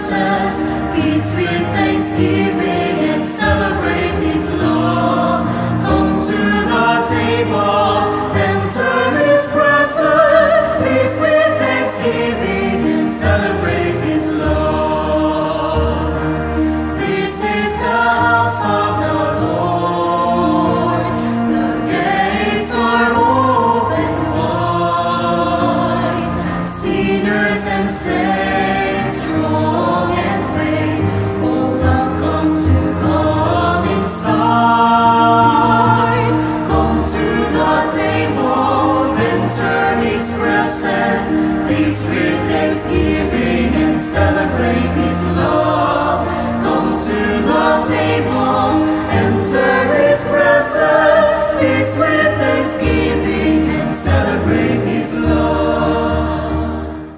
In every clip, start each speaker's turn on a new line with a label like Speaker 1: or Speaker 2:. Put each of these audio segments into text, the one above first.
Speaker 1: presence, feast with thanksgiving and celebrate His love. Come to the table, enter His presence, feast with thanksgiving and celebrate His love. This is the house of the Lord, the gates are open wide, sinners and saints, strong and faint, all welcome to come inside. Come to the table, enter His presence, feast with thanksgiving and celebrate His love. Come to the table, enter His presence, feast with thanksgiving and celebrate His love.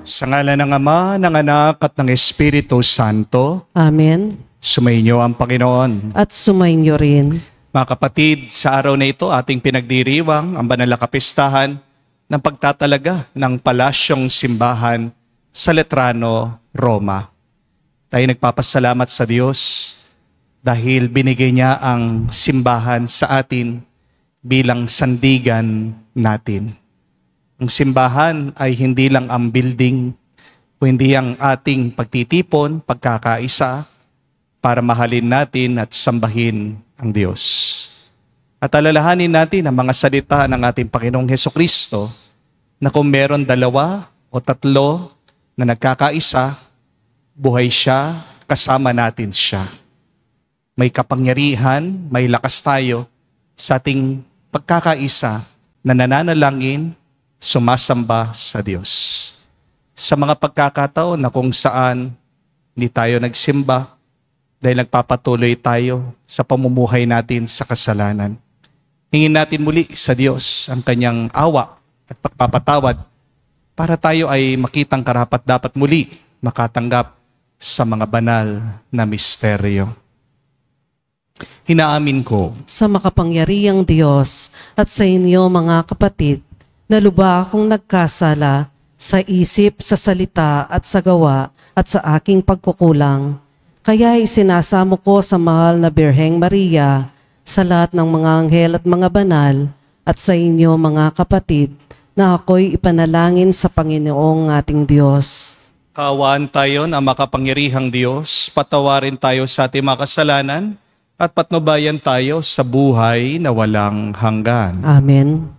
Speaker 2: Sa ngalan ng Ama, ng Anak, at ng Espiritu Santo,
Speaker 3: Amen.
Speaker 2: sumainyo ang Panginoon.
Speaker 3: At sumainyo rin.
Speaker 2: Mga kapatid, sa araw na ito ating pinagdiriwang ang banal na kapistahan ng pagtatalaga ng palasyong simbahan sa Letrano, Roma. Tayo nagpapasalamat sa Diyos dahil binigay niya ang simbahan sa atin bilang sandigan natin. Ang simbahan ay hindi lang ang building, kundi ang ating pagtitipon, pagkakaisa, para mahalin natin at sambahin ang Diyos. At alalahanin natin ang mga salita ng ating Panginoong Hesukristo na kung meron 2 o 3 na nagkakaisa, buhay siya, kasama natin siya. May kapangyarihan, may lakas tayo sa ating pagkakaisa na nananalangin, sumasamba sa Diyos. Sa mga pagkakataon na kung saan hindi tayo nagsimba dahil nagpapatuloy tayo sa pamumuhay natin sa kasalanan, hingin natin muli sa Diyos ang kanyang awa at pagpapatawad para tayo ay makitang karapat-dapat muli makatanggap sa mga banal na misteryo. Inaamin ko
Speaker 3: Sa makapangyarihang Diyos at sa inyo mga kapatid, na lubha akong nagkasala sa isip, sa salita at sa gawa at sa aking pagkukulang. Kaya isinasamo ko sa mahal na Birheng Maria, sa lahat ng mga anghel at mga banal, at sa inyo mga kapatid, na ako'y ipanalangin sa Panginoong ating Diyos.
Speaker 2: kaawaan tayo ng makapangyarihang Diyos, patawarin tayo sa ating mga kasalanan, at patnubayan tayo sa buhay na walang hanggan.
Speaker 3: Amen.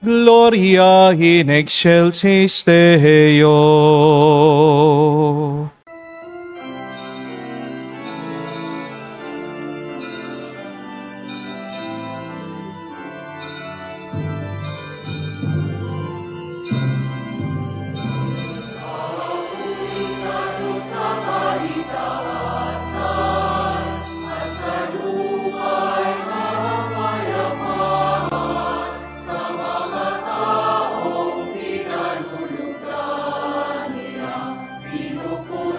Speaker 2: Gloria in excelsis Deo.
Speaker 1: Pinupuri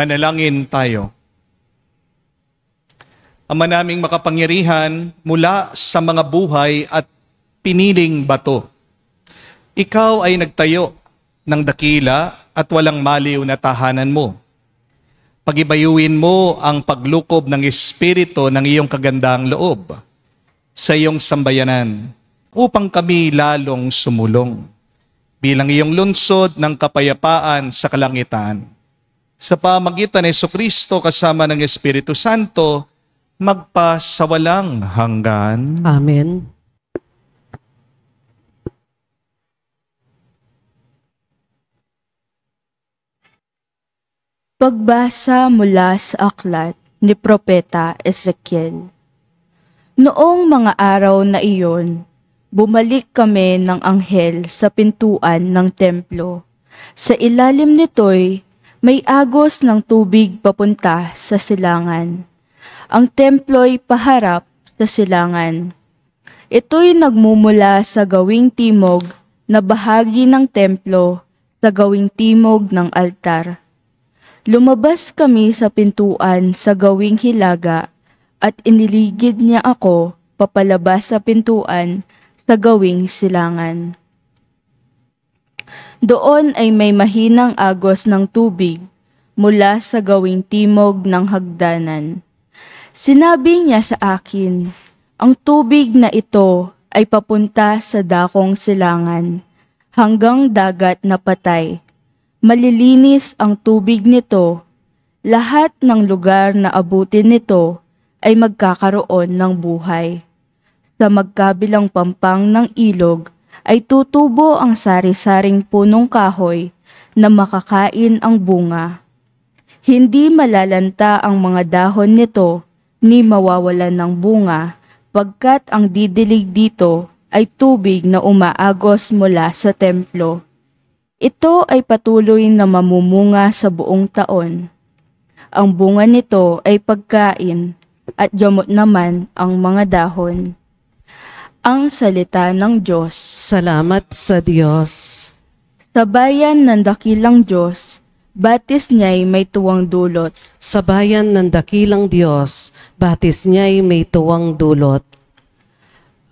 Speaker 2: Manalangin tayo. Ama naming makapangyarihan, mula sa mga buhay at piniling bato, ikaw ay nagtayo ng dakila at walang maliw na tahanan mo. Pagibayuin mo ang paglukob ng Espiritu ng iyong kagandang loob sa iyong sambayanan upang kami lalong sumulong bilang iyong lunsod ng kapayapaan sa kalangitan. Sa pamagitan ni Jesucristo kasama ng Espiritu Santo, magpasawalang hanggan.
Speaker 3: Amen.
Speaker 4: Pagbasa mula sa aklat ni Propeta Ezekiel. Noong mga araw na iyon, bumalik kami ng anghel sa pintuan ng templo. Sa ilalim nito'y may agos ng tubig papunta sa silangan. Ang templo'y paharap sa silangan. Ito'y nagmumula sa gawing timog na bahagi ng templo sa gawing timog ng altar. Lumabas kami sa pintuan sa gawing hilaga at iniligid niya ako papalabas sa pintuan sa gawing silangan. Doon ay may mahinang agos ng tubig mula sa gawing timog ng hagdanan. Sinabi niya sa akin, ang tubig na ito ay papunta sa dakong silangan, hanggang dagat na patay. Malilinis ang tubig nito, lahat ng lugar na abutin nito ay magkakaroon ng buhay. Sa magkabilang pampang ng ilog ay tutubo ang sari-saring punong kahoy na makakain ang bunga. Hindi malalanta ang mga dahon nito ni mawawalan ng bunga, pagkat ang didilig dito ay tubig na umaagos mula sa templo. Ito ay patuloy na mamumunga sa buong taon. Ang bunga nito ay pagkain at gamot naman ang mga dahon. Ang salita ng Diyos.
Speaker 3: Salamat sa Diyos.
Speaker 4: Sa bayan ng dakilang Diyos, batis niya'y may tuwang dulot.
Speaker 3: Sa bayan ng dakilang Diyos, batis niya'y may tuwang dulot.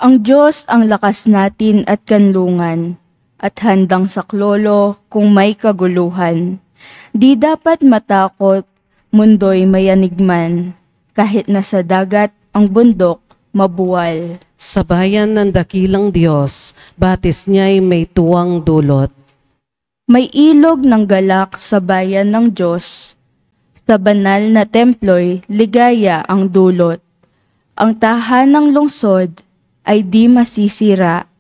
Speaker 4: Ang Diyos ang lakas natin at kanlungan, at handang saklolo kung may kaguluhan. Di dapat matakot, mundo'y mayanigman, kahit nasa dagat ang bundok mabuwal.
Speaker 3: Sa bayan ng dakilang Diyos, batis niya'y may tuwang dulot.
Speaker 4: May ilog ng galak sa bayan ng Diyos. Sa banal na templo'y ligaya ang dulot. Ang tahanang lungsod ay di masisira.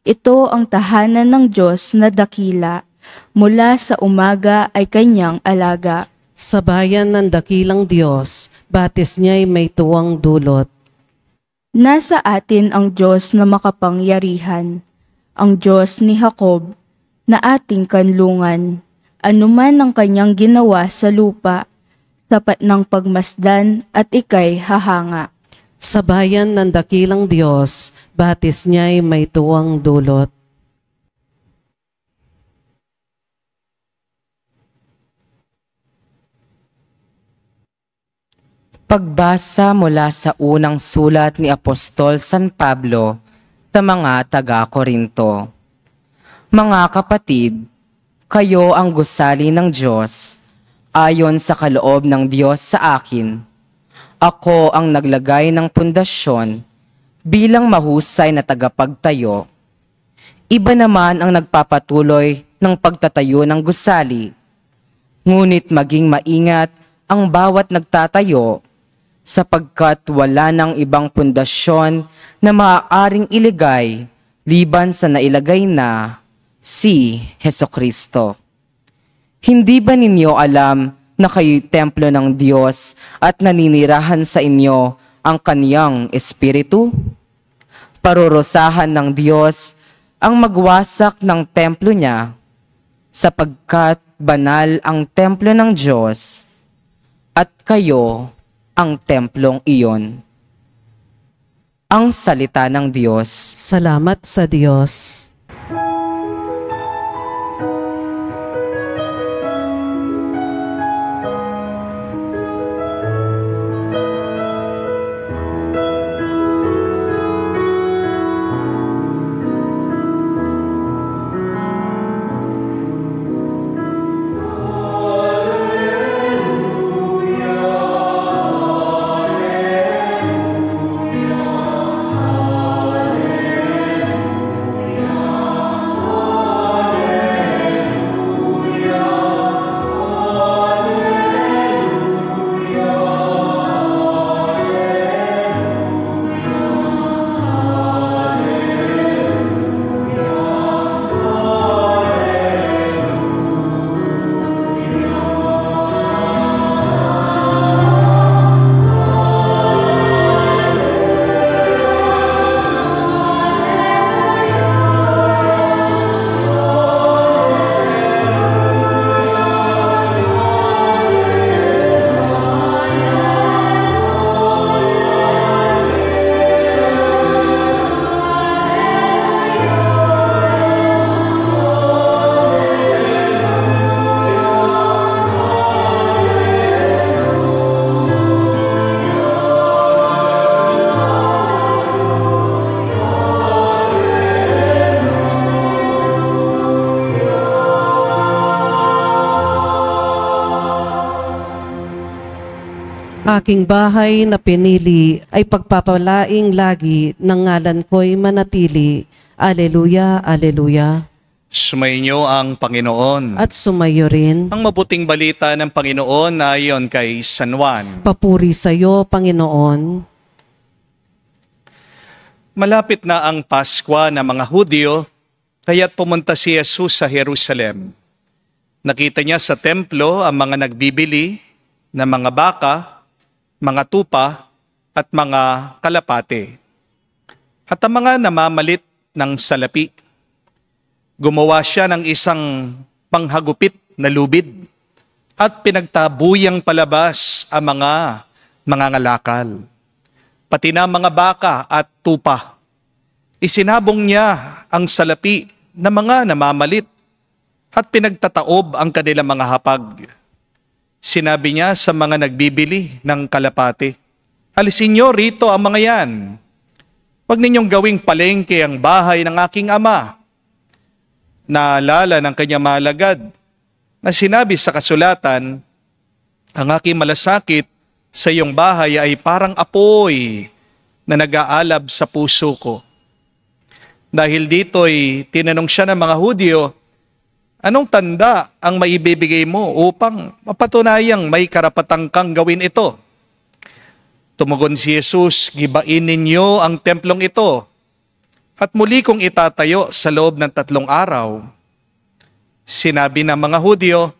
Speaker 4: Ito ang tahanan ng Diyos na dakila. Mula sa umaga ay kanyang alaga.
Speaker 3: Sa bayan ng dakilang Diyos, batis niya'y may tuwang dulot.
Speaker 4: Nasa atin ang Diyos na makapangyarihan, ang Diyos ni Jacob, na ating kanlungan. Anuman ang kanyang ginawa sa lupa, sapat ng pagmasdan at ika'y hahanga.
Speaker 3: Sa bayan ng dakilang Diyos, batis niya'y may tuwang dulot.
Speaker 5: Pagbasa mula sa unang sulat ni Apostol San Pablo sa mga taga-Korinto. Mga kapatid, kayo ang gusali ng Diyos, ayon sa kaloob ng Diyos sa akin. Ako ang naglagay ng pundasyon bilang mahusay na tagapagtayo. Iba naman ang nagpapatuloy ng pagtatayo ng gusali. Ngunit maging maingat ang bawat nagtatayo, sapagkat wala nang ibang pundasyon na maaaring iligay liban sa nailagay na si Hesukristo. Hindi ba ninyo alam na kayo'y templo ng Diyos at naninirahan sa inyo ang kaniyang Espiritu? Parurusahan ng Diyos ang magwasak ng templo niya, sapagkat banal ang templo ng Diyos at kayo ang templong iyon. Ang salita ng Diyos.
Speaker 3: Salamat sa Diyos. Aking bahay na pinili ay pagpapalaing lagi ng ngalan ko'y manatili. Aleluya, aleluya.
Speaker 2: Sumainyo ang Panginoon.
Speaker 3: At sumayo rin.
Speaker 2: Ang mabuting balita ng Panginoon na ayon kay San Juan.
Speaker 3: Papuri sa iyo, Panginoon.
Speaker 2: Malapit na ang Paskwa ng mga Hudyo, kaya't pumunta si Jesus sa Jerusalem. Nakita niya sa templo ang mga nagbibili ng mga baka, mga tupa, at mga kalapate. At ang mga namamalit ng salapi. Gumawa siya ng isang panghagupit na lubid at pinagtabuyang palabas ang mga mangangalakal, pati na mga baka at tupa. Isinabong niya ang salapi na mga namamalit at pinagtataob ang kanilang mga hapag. Sinabi niya sa mga nagbibili ng kalapate, "Alisin niyo rito ang mga yan. Huwag ninyong gawing palengke ang bahay ng aking ama." Naalala ng kanyang malagad na sinabi sa kasulatan, "Ang aking malasakit sa iyong bahay ay parang apoy na nag-aalab sa puso ko." Dahil dito'y tinanong siya ng mga Hudyo, "Anong tanda ang maibibigay mo upang mapatunayang may karapatan kang gawin ito?" Tumugon si Jesus, "Gibain ninyo ang templong ito at muli kong itatayo sa loob ng 3 araw. Sinabi ng mga Hudyo,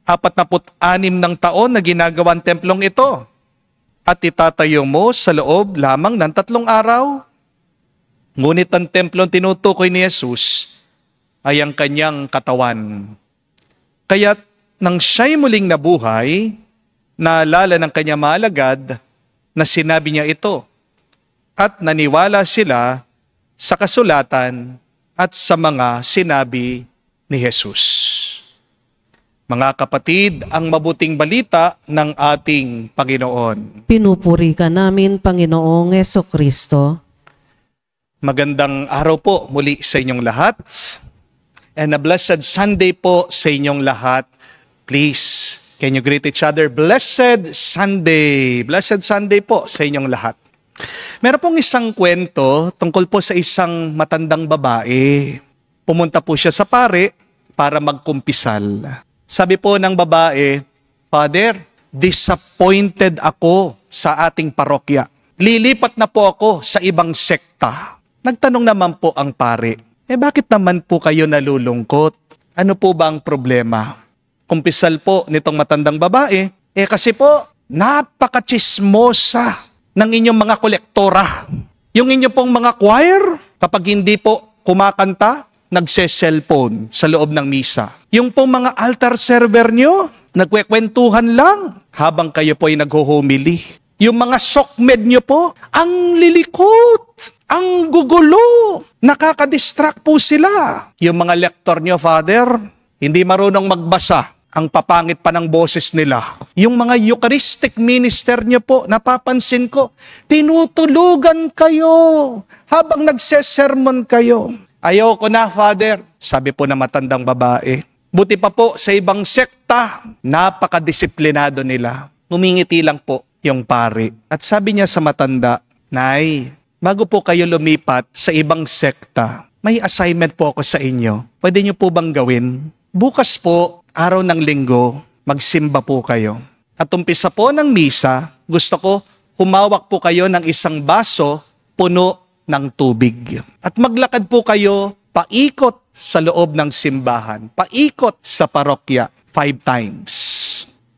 Speaker 2: 46 ng taon na ginagawa ang templong ito at itatayo mo sa loob lamang ng 3 araw? Ngunit ang templong tinutukoy ni Jesus ay ang kanyang katawan. Kaya't nang siya'y muling nabuhay, naalala ng kanyang maalagad na sinabi niya ito at naniwala sila sa kasulatan at sa mga sinabi ni Jesus. Mga kapatid, ang mabuting balita ng ating Panginoon.
Speaker 3: Pinupuri ka namin, Panginoong Jesucristo.
Speaker 2: Magandang araw po muli sa inyong lahat. And a blessed Sunday po sa inyong lahat. Please, can you greet each other? Blessed Sunday. Blessed Sunday po sa inyong lahat. Meron pong isang kwento tungkol po sa isang matandang babae. Pumunta po siya sa pare para magkumpisal. Sabi po ng babae, "Father, disappointed ako sa ating parokya. Lilipat na po ako sa ibang sekta." Nagtanong naman po ang pare, "Bakit naman po kayo nalulungkot? Ano po ba ang problema?" Kumpisal po nitong matandang babae, "Kasi po, napaka-chismosa ng inyong mga kolektora. Yung inyong pong mga choir, kapag hindi po kumakanta, nagse-cellphone sa loob ng misa. Yung pong mga altar server nyo, nagkwekwentuhan lang habang kayo po ay nagho-homily. Yung mga sokmed nyo po, ang lilikot, ang gugulo, nakaka-distract po sila. Yung mga lektor nyo, Father, hindi marunong magbasa, ang papangit pa ng boses nila. Yung mga Eucharistic minister nyo po, napapansin ko, tinutulugan kayo habang nagsesermon kayo. Ayoko na, Father, sabi po na matandang babae. Buti pa po sa ibang sekta, napakadisiplinado nila. Ngumingiti lang po yung pare. At sabi niya sa matanda, "Nay, bago po kayo lumipat sa ibang sekta, may assignment po ako sa inyo. Pwede niyo po bang gawin? Bukas po, araw ng linggo, magsimba po kayo. At umpisa po ng misa, gusto ko humawak po kayo ng isang baso puno ng tubig. At maglakad po kayo paikot sa loob ng simbahan, paikot sa parokya 5 times.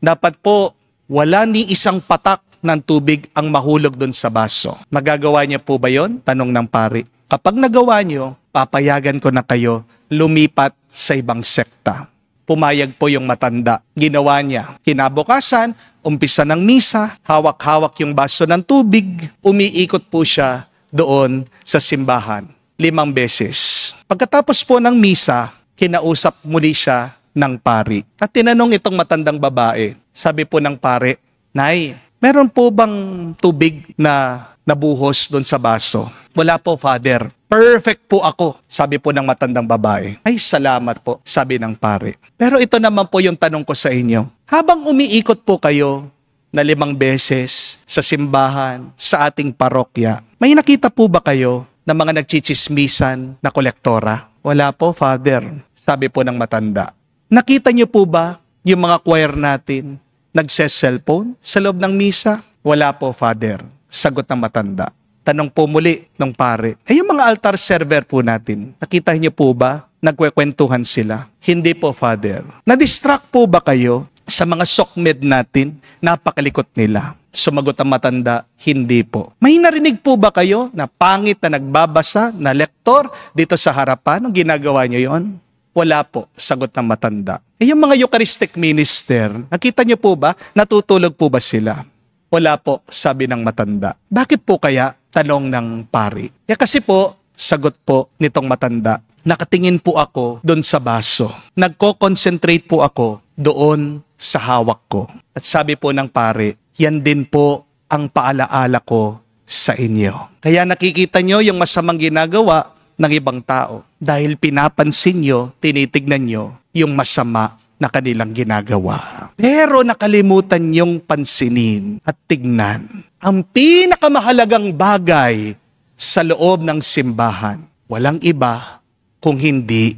Speaker 2: Dapat po, wala ni isang patak ng tubig ang mahulog doon sa baso. Magagawa niya po ba yon? Tanong ng pari. Kapag nagawa niyo, papayagan ko na kayo lumipat sa ibang sekta." Pumayag po yung matanda. Ginawa niya. Kinabukasan, umpisa ng misa, hawak-hawak yung baso ng tubig, umiikot po siya doon sa simbahan 5 beses. Pagkatapos po ng misa, kinausap muli siya ng pari. At tinanong itong matandang babae, sabi po ng pare, "Nay, meron po bang tubig na nabuhos doon sa baso?" "Wala po, Father. Perfect po ako," sabi po ng matandang babae. "Ay, salamat po," sabi ng pare. "Pero ito naman po yung tanong ko sa inyo. Habang umiikot po kayo na 5 beses sa simbahan, sa ating parokya, may nakita po ba kayo ng mga nagchichismisan na kolektora? Wala po, Father, sabi po ng matanda. Nakita niyo po ba yung mga choir natin nagse-cellphone sa loob ng misa? Wala po, Father, sagot ng matanda. Tanong po muli ng pare, yung mga altar server po natin, nakita niyo po ba nagkwekwentuhan sila? Hindi po, Father. Na-distract po ba kayo sa mga sokmed natin? Napakalikot nila. Sumagot ang matanda, hindi po. May narinig po ba kayo na pangit na nagbabasa na lektor dito sa harapan? Nung ginagawa niyo yon? Wala po, sagot ng matanda. Yung mga Eucharistic minister, nakita niyo po ba? Natutulog po ba sila? Wala po, sabi ng matanda. Bakit po kaya? Tanong ng pari. Kasi po, sagot po nitong matanda, nakatingin po ako doon sa baso. Nagko-concentrate po ako doon sa hawak ko. At sabi po ng pari, yan din po ang paalaala ko sa inyo. Kaya nakikita nyo yung masamang ginagawa ng ibang tao. Dahil pinapansin nyo, tinitignan nyo yung masama na kanilang ginagawa. Pero nakalimutan nyong pansinin at tignan ang pinakamahalagang bagay sa loob ng simbahan. Walang iba kung hindi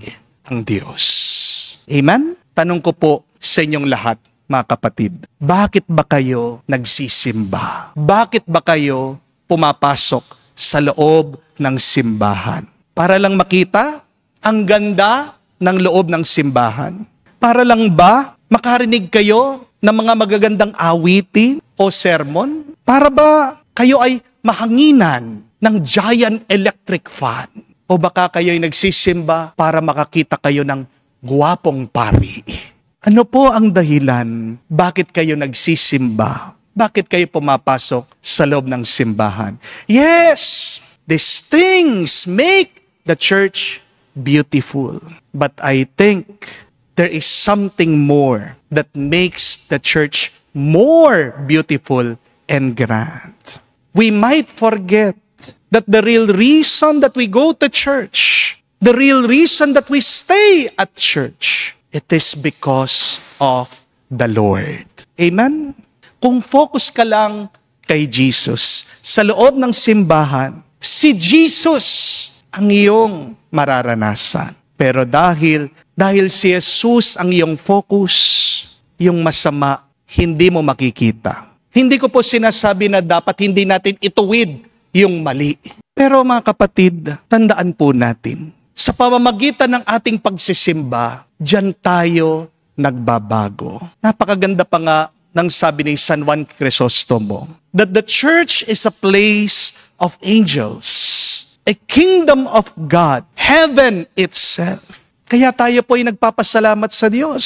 Speaker 2: ang Diyos. Amen? Tanong ko po sa inyong lahat, mga kapatid, bakit ba kayo nagsisimba? Bakit ba kayo pumapasok sa loob ng simbahan? Para lang makita ang ganda ng loob ng simbahan? Para lang ba makarinig kayo ng mga magagandang awitin o sermon? Para ba kayo ay mahanginan ng giant electric fan? O baka kayo ay nagsisimba para makakita kayo ng guwapong pari? Ano po ang dahilan? Bakit kayo nagsisimba? Bakit kayo pumapasok sa loob ng simbahan? Yes, these things make the church beautiful. But I think there is something more that makes the church more beautiful and grand. We might forget that the real reason that we go to church, the real reason that we stay at church, it is because of the Lord. Amen? Kung focus ka lang kay Jesus, sa loob ng simbahan, si Jesus ang iyong mararanasan. Pero dahil si Jesus ang iyong focus, yung masama, hindi mo makikita. Hindi ko po sinasabi na dapat hindi natin ituwid yung mali. Pero mga kapatid, tandaan po natin, sa pamamagitan ng ating pagsisimba, diyan tayo nagbabago. Napakaganda pa nga ng sabi ni San Juan Crisostomo, that the church is a place of angels, a kingdom of God, heaven itself. Kaya tayo po ay nagpapasalamat sa Diyos.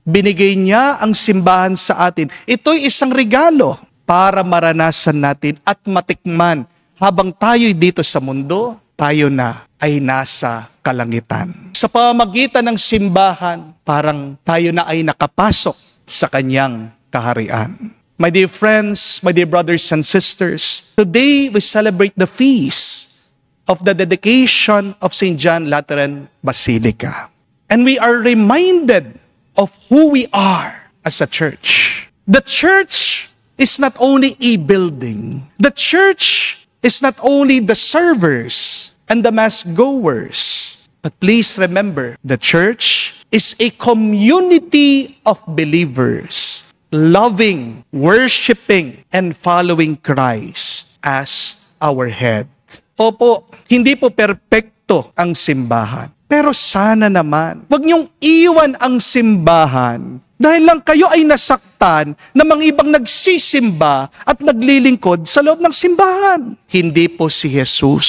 Speaker 2: Binigay niya ang simbahan sa atin. Ito'y isang regalo para maranasan natin at matikman habang tayo'y dito sa mundo, tayo na ay nasa kalangitan. Sa pamamagitan ng simbahan, parang tayo na ay nakapasok sa kanyang kaharian. My dear friends, my dear brothers and sisters, today we celebrate the feast of the dedication of St. John Lateran Basilica. And we are reminded of who we are as a church. The church is not only a building. The church is not only the servers and the mass goers. But please remember, the church is a community of believers loving, worshiping, and following Christ as our head. Opo, hindi po perpekto ang simbahan. Pero sana naman, wag niyong iwan ang simbahan dahil lang kayo ay nasaktan ng mga ibang nagsisimba at naglilingkod sa loob ng simbahan. Hindi po si Jesus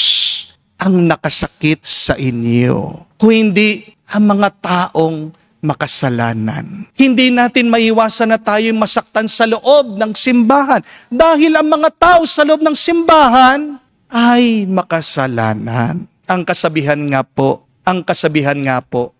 Speaker 2: ang nakasakit sa inyo, kung hindi ang mga taong makasalanan. Hindi natin maiwasan na tayo'y masaktan sa loob ng simbahan dahil ang mga tao sa loob ng simbahan ay makasalanan. Ang kasabihan nga po,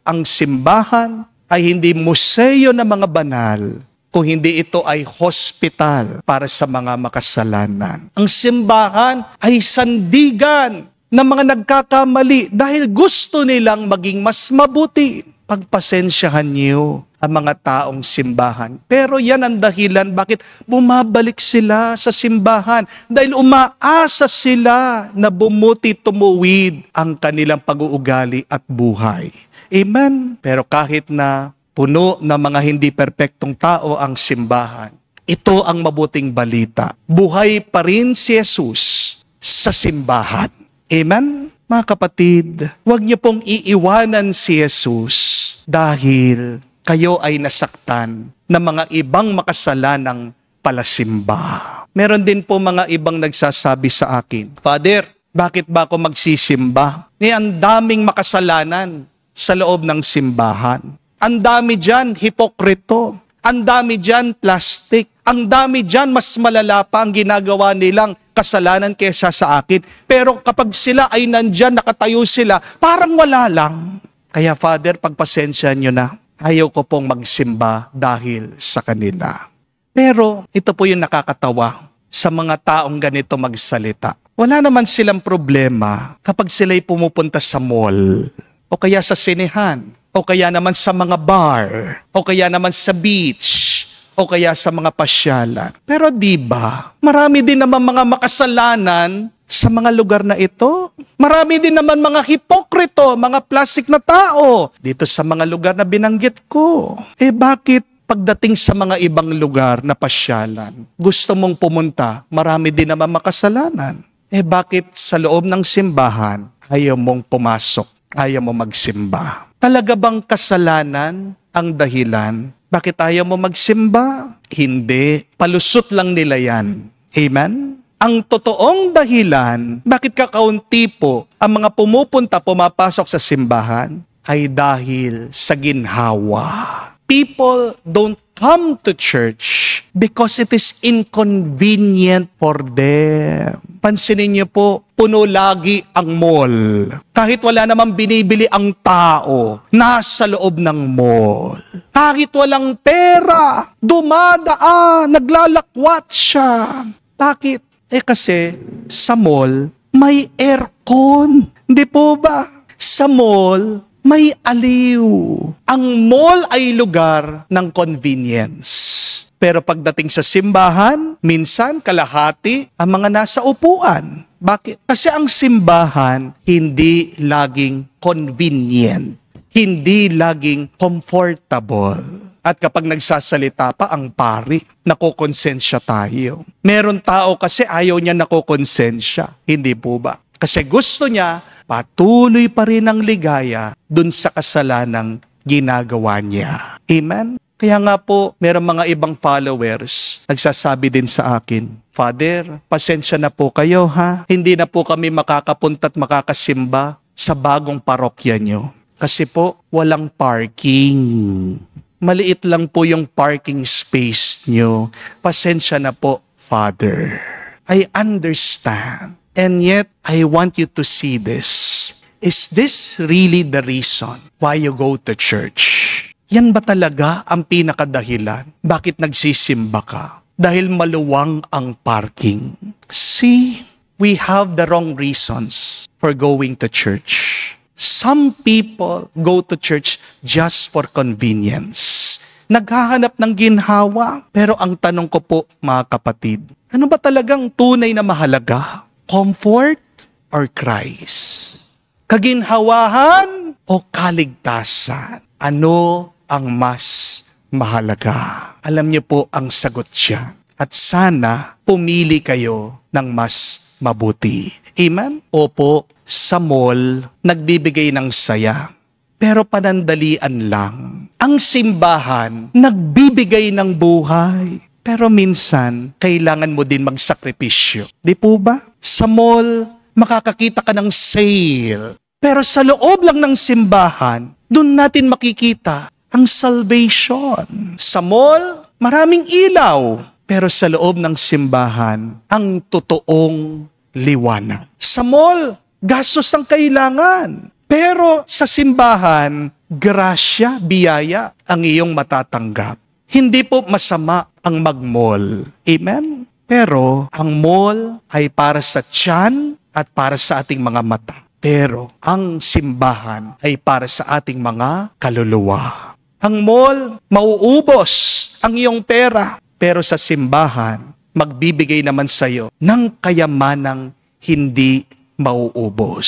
Speaker 2: ang simbahan ay hindi museo ng mga banal, kung hindi ito ay hospital para sa mga makasalanan. Ang simbahan ay sandigan ng mga nagkakamali dahil gusto nilang maging mas mabuti. Pagpasensyahan niyo ang mga taong simbahan. Pero yan ang dahilan bakit bumabalik sila sa simbahan. Dahil umaasa sila na bumuti tumuwid ang kanilang pag-uugali at buhay. Amen? Pero kahit na puno ng mga hindi perpektong tao ang simbahan, ito ang mabuting balita. Buhay pa rin si Jesus sa simbahan. Amen? Mga kapatid, huwag niyo pong iiwanan si Jesus dahil kayo ay nasaktan ng mga ibang makasalanang palasimba. Meron din po mga ibang nagsasabi sa akin, Father, bakit ba ako magsisimba? Ang daming makasalanan sa loob ng simbahan. Ang dami dyan, hipokrito. Ang dami dyan, plastic. Ang dami dyan, mas malala pa ang ginagawa nilang kasalanan kesa sa akin. Pero kapag sila ay nandyan, nakatayo sila, parang wala lang. Kaya Father, pagpasensya nyo na. Ayaw ko pong magsimba dahil sa kanila. Pero ito po yung nakakatawa sa mga taong ganito magsalita. Wala naman silang problema kapag sila'y pumupunta sa mall o kaya sa sinehan o kaya naman sa mga bar o kaya naman sa beach o kaya sa mga pasyalan. Pero di ba, marami din naman mga makasalanan sa mga lugar na ito. Marami din naman mga hipokrito, mga plastic na tao dito sa mga lugar na binanggit ko. Bakit pagdating sa mga ibang lugar na pasyalan, gusto mong pumunta, marami din naman makasalanan? Bakit sa loob ng simbahan, ayaw mong pumasok, ayaw mong magsimba? Talaga bang kasalanan ang dahilan? Bakit ayaw mo magsimba? Hindi. Palusot lang nila yan. Amen? Ang totoong dahilan, bakit kakaunti po ang mga pumapasok sa simbahan ay dahil sa ginhawa. People don't come to church because it is inconvenient for them. Pansinin niyo po, puno lagi ang mall. Kahit wala namang binibili ang tao, nasa loob ng mall. Kahit walang pera, dumadaan, naglalakwat siya. Bakit? Kasi sa mall, may aircon. Hindi po ba? Sa mall, may aliw. Ang mall ay lugar ng convenience. Pero pagdating sa simbahan, minsan kalahati ang mga nasa upuan. Bakit? Kasi ang simbahan hindi laging convenient. Hindi laging comfortable. At kapag nagsasalita pa ang pari, nakokonsensya tayo. Meron tao kasi ayaw niya nakokonsensya. Hindi po ba? Kasi gusto niya, patuloy pa rin ang ligaya dun sa kasalanang ginagawa niya. Amen? Kaya nga po, meron mga ibang followers, nagsasabi din sa akin, Father, pasensya na po kayo ha. Hindi na po kami makakapunta at makakasimba sa bagong parokya nyo. Kasi po, walang parking. Maliit lang po yung parking space nyo. Pasensya na po, Father. I understand. And yet, I want you to see this. Is this really the reason why you go to church? Yan ba talaga ang pinakadahilan? Bakit nagsisimba ka? Dahil maluwang ang parking. See, we have the wrong reasons for going to church. Some people go to church just for convenience. Naghahanap ng ginhawa. Pero ang tanong ko po, mga kapatid, ano ba talagang tunay na mahalaga? Comfort or Christ? Kaginhawahan o kaligtasan? Ano ang mas mahalaga? Alam niyo po ang sagot siya. At sana pumili kayo ng mas mabuti. Amen? Opo, sa mall, nagbibigay ng saya. Pero panandalian lang. Ang simbahan, nagbibigay ng buhay. Pero minsan, kailangan mo din magsakripisyo. Di po ba? Sa mall, makakakita ka ng sale. Pero sa loob lang ng simbahan, doon natin makikita ang salvation. Sa mall, maraming ilaw. Pero sa loob ng simbahan, ang totoong liwanag. Sa mall, gastos ang kailangan. Pero sa simbahan, grasya, biyaya ang iyong matatanggap. Hindi po masama ang mag-mall. Amen? Pero ang mall ay para sa tiyan at para sa ating mga mata. Pero ang simbahan ay para sa ating mga kaluluwa. Ang mall, mauubos ang iyong pera. Pero sa simbahan, magbibigay naman sa iyo ng kayamanang hindi mauubos.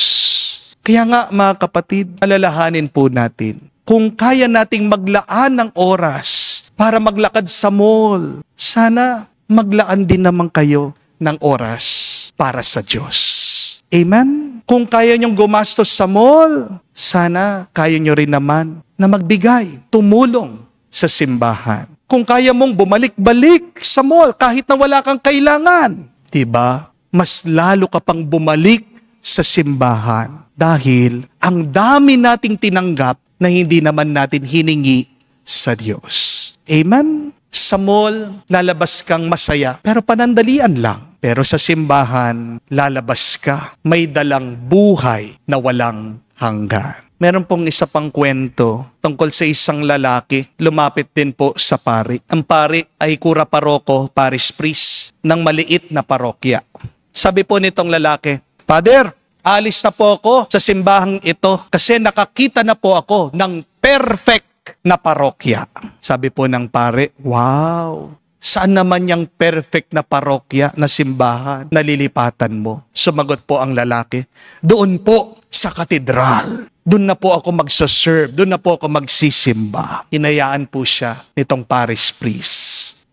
Speaker 2: Kaya nga mga kapatid, alalahanin po natin, kung kaya nating maglaan ng oras para maglakad sa mall, sana maglaan din naman kayo ng oras para sa Diyos. Amen? Kung kaya niyong gumastos sa mall, sana kaya niyo rin naman na magbigay, tumulong sa simbahan. Kung kaya mong bumalik-balik sa mall kahit na wala kang kailangan, diba? Mas lalo ka pang bumalik sa simbahan dahil ang dami nating tinanggap na hindi naman natin hiningi sa Diyos. Amen? Sa mall, lalabas kang masaya, pero panandalian lang. Pero sa simbahan, lalabas ka, may dalang buhay na walang hanggan. Meron pong isa pang kwento tungkol sa isang lalaki, lumapit din po sa pari. Ang pari ay kura paroko, parish priest, ng maliit na parokya. Sabi po nitong lalaki, Father, alis na po ako sa simbahang ito kasi nakakita na po ako ng perfect na parokya. Sabi po ng pare, wow, saan naman yung perfect na parokya na simbahan na lilipatan mo? Sumagot po ang lalaki, doon po sa katedral. Doon na po ako magsaserve, doon na po ako magsisimba. Hinayaan po siya nitong parish priest.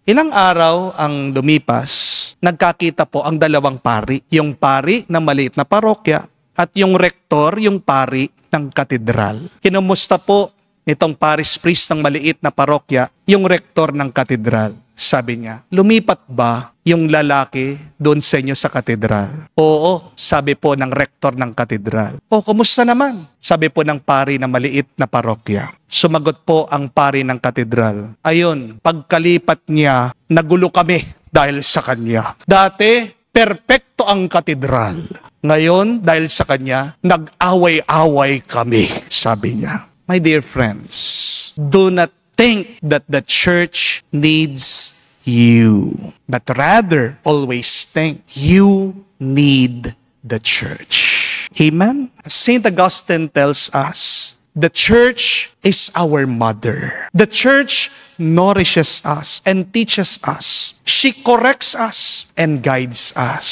Speaker 2: Ilang araw ang lumipas, nagkakita po ang dalawang pari. Yung pari ng maliit na parokya at yung rektor, yung pari ng katedral. Kinumusta po nitong parish priest ng maliit na parokya, yung rektor ng katedral. Sabi niya, lumipat ba yung lalaki doon sa inyo sa katedral? Oo, sabi po ng rektor ng katedral. O, kumusta naman? Sabi po ng pari na maliit na parokya. Sumagot po ang pari ng katedral. Ayun, pagkalipat niya, nagulo kami dahil sa kanya. Dati, perpekto ang katedral. Ngayon, dahil sa kanya, nag-away-away kami, sabi niya. My dear friends, do not think that the church needs you, but rather always think you need the church. Amen? St. Augustine tells us, the church is our mother. The church nourishes us and teaches us. She corrects us and guides us.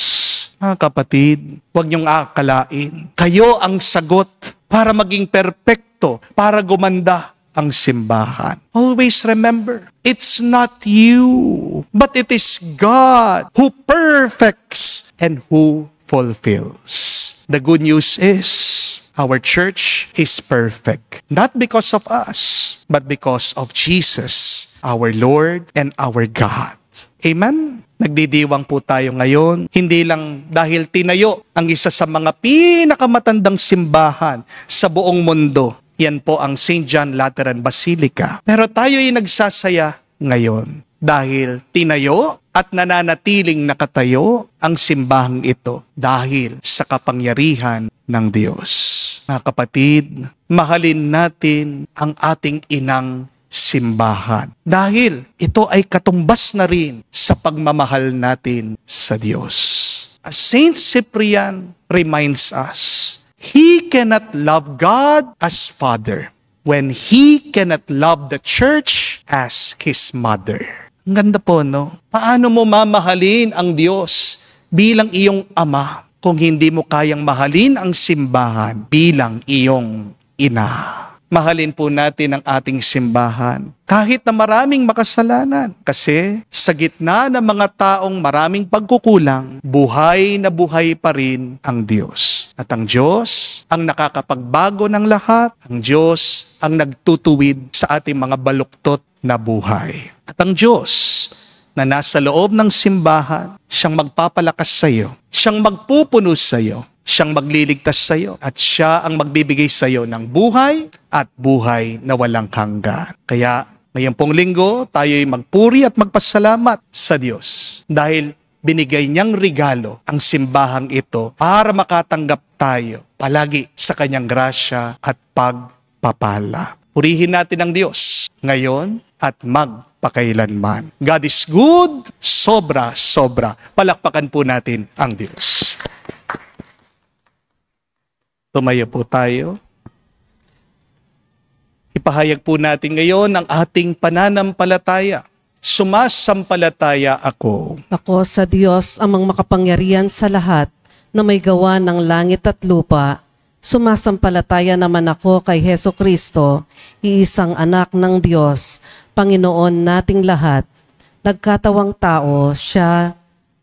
Speaker 2: Mga kapatid, huwag niyong akalain. Kayo ang sagot para maging perfecto, para gumanda ang simbahan. Always remember, it's not you, but it is God who perfects and who fulfills. The good news is, our church is perfect. Not because of us, but because of Jesus, our Lord and our God. Amen? Nagdidiwang po tayo ngayon, hindi lang dahil tinayo ang isa sa mga pinakamatandang simbahan sa buong mundo. Yan po ang St. John Lateran Basilica. Pero tayo ay nagsasaya ngayon dahil tinayo at nananatiling nakatayo ang simbahang ito dahil sa kapangyarihan ng Diyos. Mga kapatid, mahalin natin ang ating inang simbahan. Dahil ito ay katumbas na rin sa pagmamahal natin sa Diyos. As Saint Cyprian reminds us, he cannot love God as Father when he cannot love the church as his mother. Ang ganda po, no? Paano mo mamahalin ang Diyos bilang iyong ama kung hindi mo kayang mahalin ang simbahan bilang iyong ina? Mahalin po natin ang ating simbahan kahit na maraming makasalanan. Kasi sa gitna ng mga taong maraming pagkukulang, buhay na buhay pa rin ang Diyos. At ang Diyos ang nakakapagbago ng lahat. Ang Diyos ang nagtutuwid sa ating mga baluktot na buhay. At ang Diyos na nasa loob ng simbahan, siyang magpapalakas sa iyo, siyang magpupuno sa iyo, siyang magliligtas sa iyo, at siya ang magbibigay sa iyo ng buhay at buhay na walang hanggan. Kaya ngayong pong linggo, tayo ay magpuri at magpasalamat sa Diyos dahil binigay niyang regalo ang simbahang ito para makatanggap tayo palagi sa kanyang grasya at pagpapala. Purihin natin ang Diyos ngayon at magpakailanman. God is good, sobra-sobra. Palakpakan po natin ang Diyos. Tumayo po tayo. Ipahayag po natin ngayon ang ating pananampalataya. Sumasampalataya ako.
Speaker 3: Ako sa Diyos amang makapangyarihan sa lahat na may gawa ng langit at lupa. Sumasampalataya naman ako kay Heso Kristo, iisang anak ng Diyos, Panginoon nating lahat. Nagkatawang tao, siya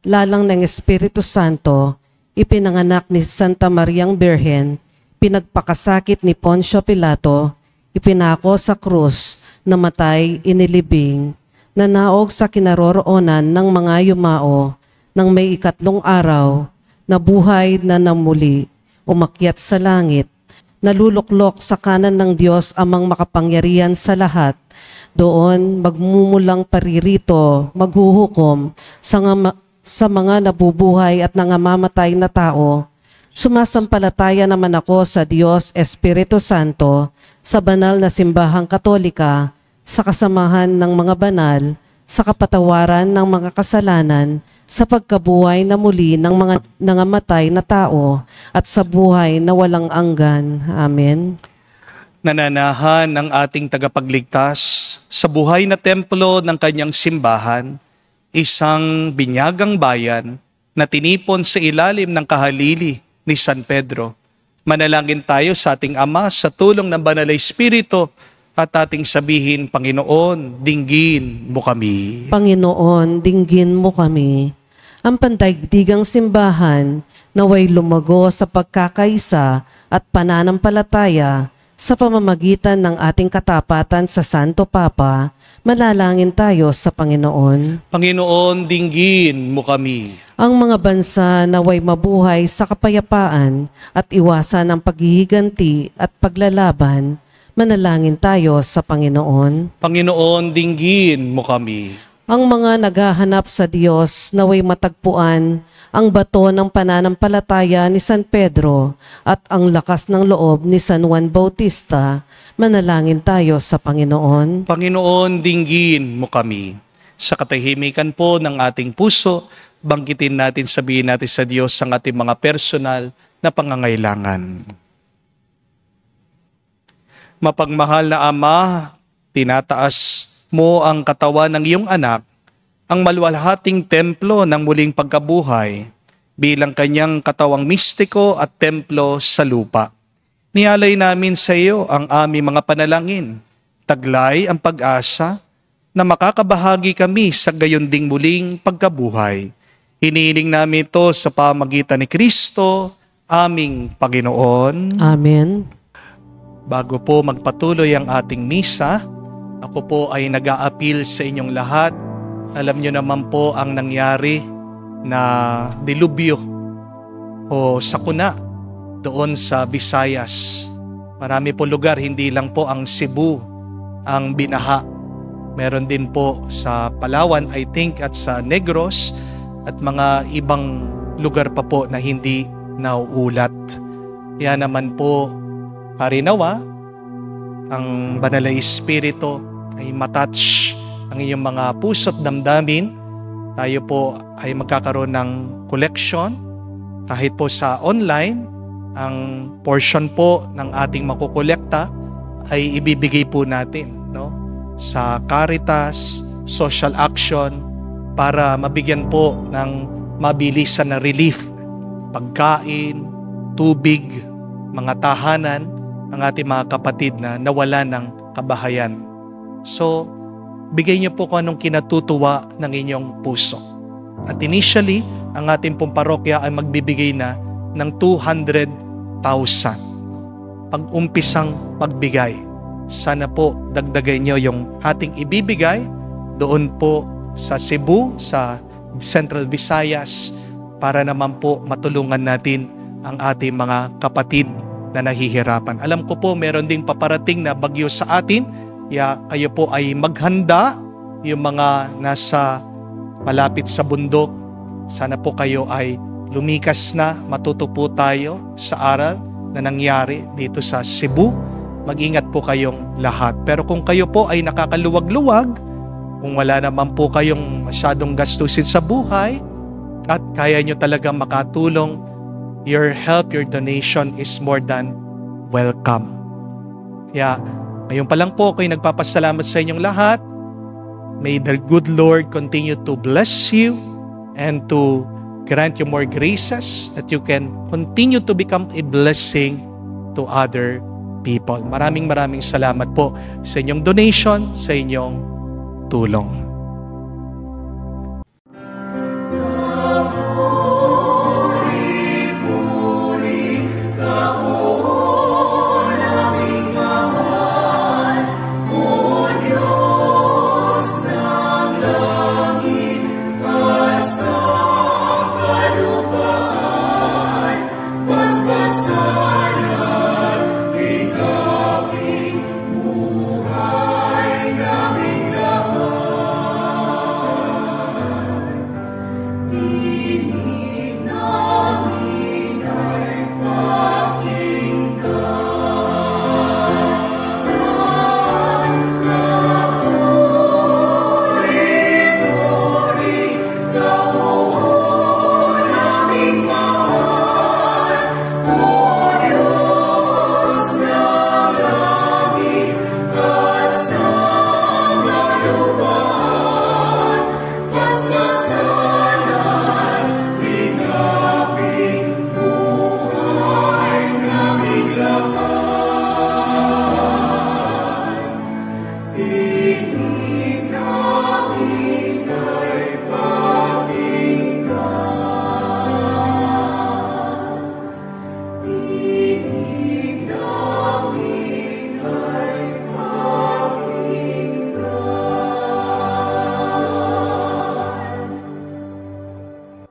Speaker 3: lalang ng Espiritu Santo, ipinanganak ni Santa Mariang Birhen, pinagpakasakit ni Poncio Pilato, ipinako sa krus, namatay, inilibing, nanaog sa kinaroroonan ng mga yumao, nang may 3 araw, nabuhay na namuli, umakyat sa langit, naluluklok sa kanan ng Diyos amang makapangyarihan sa lahat. Doon magmumulang paririto, maghuhukom sa mga nabubuhay at nangamamatay na tao. Sumasampalataya naman ako sa Diyos Espiritu Santo, sa banal na simbahang katolika, sa kasamahan ng mga banal, sa kapatawaran ng mga kasalanan, sa pagkabuhay na muli ng mga nangamatay na tao, at sa buhay na walang anggan. Amen.
Speaker 2: Nananahan ng ating tagapagligtas sa buhay na templo ng kanyang simbahan, isang binyagang bayan na tinipon sa ilalim ng kahalili ni San Pedro. Manalangin tayo sa ating Ama sa tulong ng Banal na Espiritu at ating sabihin, Panginoon, dinggin mo kami.
Speaker 3: Panginoon, dinggin mo kami. Ang pandaigdigang simbahan naway lumago sa pagkakaisa at pananampalataya sa pamamagitan ng ating katapatan sa Santo Papa. Manalangin tayo sa Panginoon.
Speaker 2: Panginoon, dinggin mo kami.
Speaker 3: Ang mga bansa naway mabuhay sa kapayapaan at iwasan ang paghihiganti at paglalaban. Manalangin tayo sa Panginoon.
Speaker 2: Panginoon, dinggin mo kami.
Speaker 3: Ang mga naghahanap sa Diyos naway matagpuan ang bato ng pananampalataya ni San Pedro at ang lakas ng loob ni San Juan Bautista. Manalangin tayo sa Panginoon.
Speaker 2: Panginoon, dinggin mo kami. Sa katahimikan po ng ating puso, banggitin natin, sabihin natin sa Diyos ang ating mga personal na pangangailangan. Mapagmahal na Ama, tinataas mo ang katawan ng iyong anak, ang maluwalhating templo ng muling pagkabuhay, bilang kanyang katawang mistiko at templo sa lupa. Nialay namin sa iyo ang aming mga panalangin, taglay ang pag-asa na makakabahagi kami sa gayon ding muling pagkabuhay. Hinihiling namin ito sa pamagitan ni Kristo, aming Panginoon.
Speaker 3: Amen.
Speaker 2: Bago po magpatuloy ang ating misa, ako po ay nag-a-appeal sa inyong lahat. Alam niyo naman po ang nangyari na dilubyo o sakuna doon sa Visayas. Marami po lugar, hindi lang po ang Cebu ang binaha. Meron din po sa Palawan, I think, at sa Negros at mga ibang lugar pa po na hindi nauulat. Kaya naman po, harinawa, ang Banal na Espiritu ay matouch ang inyong mga puso't damdamin. Tayo po ay magkakaroon ng collection kahit po sa online. Ang portion po ng ating makukolekta ay ibibigay po natin, no, sa Caritas, Social Action, para mabigyan po ng mabilisan na relief, pagkain, tubig, mga tahanan, ang ating mga kapatid na nawala ng kabahayan. So, bigay niyo po kung anong kinatutuwa ng inyong puso. At initially, ang ating pong parokya ay magbibigay na ng 200,000. Pag-umpisang magbigay, sana po dagdagan niyo yung ating ibibigay doon po sa Cebu, sa Central Visayas, para naman po matulungan natin ang ating mga kapatid na nahihirapan. Alam ko po meron ding paparating na bagyo sa atin, kaya kayo po ay maghanda, yung mga nasa malapit sa bundok. Sana po kayo ay lumikas na, matuto po tayo sa aral na nangyari dito sa Cebu. Mag-ingat po kayong lahat. Pero kung kayo po ay nakakaluwag-luwag, kung wala naman po kayong masyadong gastusin sa buhay, at kaya nyo talagang makatulong, your help, your donation is more than welcome. Kaya Ngayon pa lang po ako'y nagpapasalamat sa inyong lahat. May the good Lord continue to bless you and to grant you more graces that you can continue to become a blessing to other people. Maraming salamat po sa inyong donation, sa inyong tulong.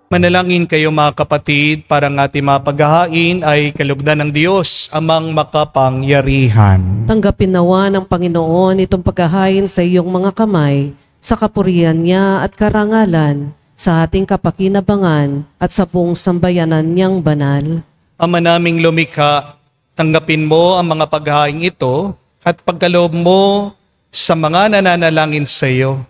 Speaker 2: Manalangin kayo mga kapatid para ng ating mga paghahain ay kalugdan ng Diyos, amang makapangyarihan.
Speaker 3: Tanggapin nawa ng Panginoon itong paghahain sa iyong mga kamay, sa kapurihan niya at karangalan, sa ating kapakinabangan at sa buong sambayanan niyang banal.
Speaker 2: Ama naming lumikha, tanggapin mo ang mga paghahain ito at pagkaloob mo sa mga nananalangin sa iyo,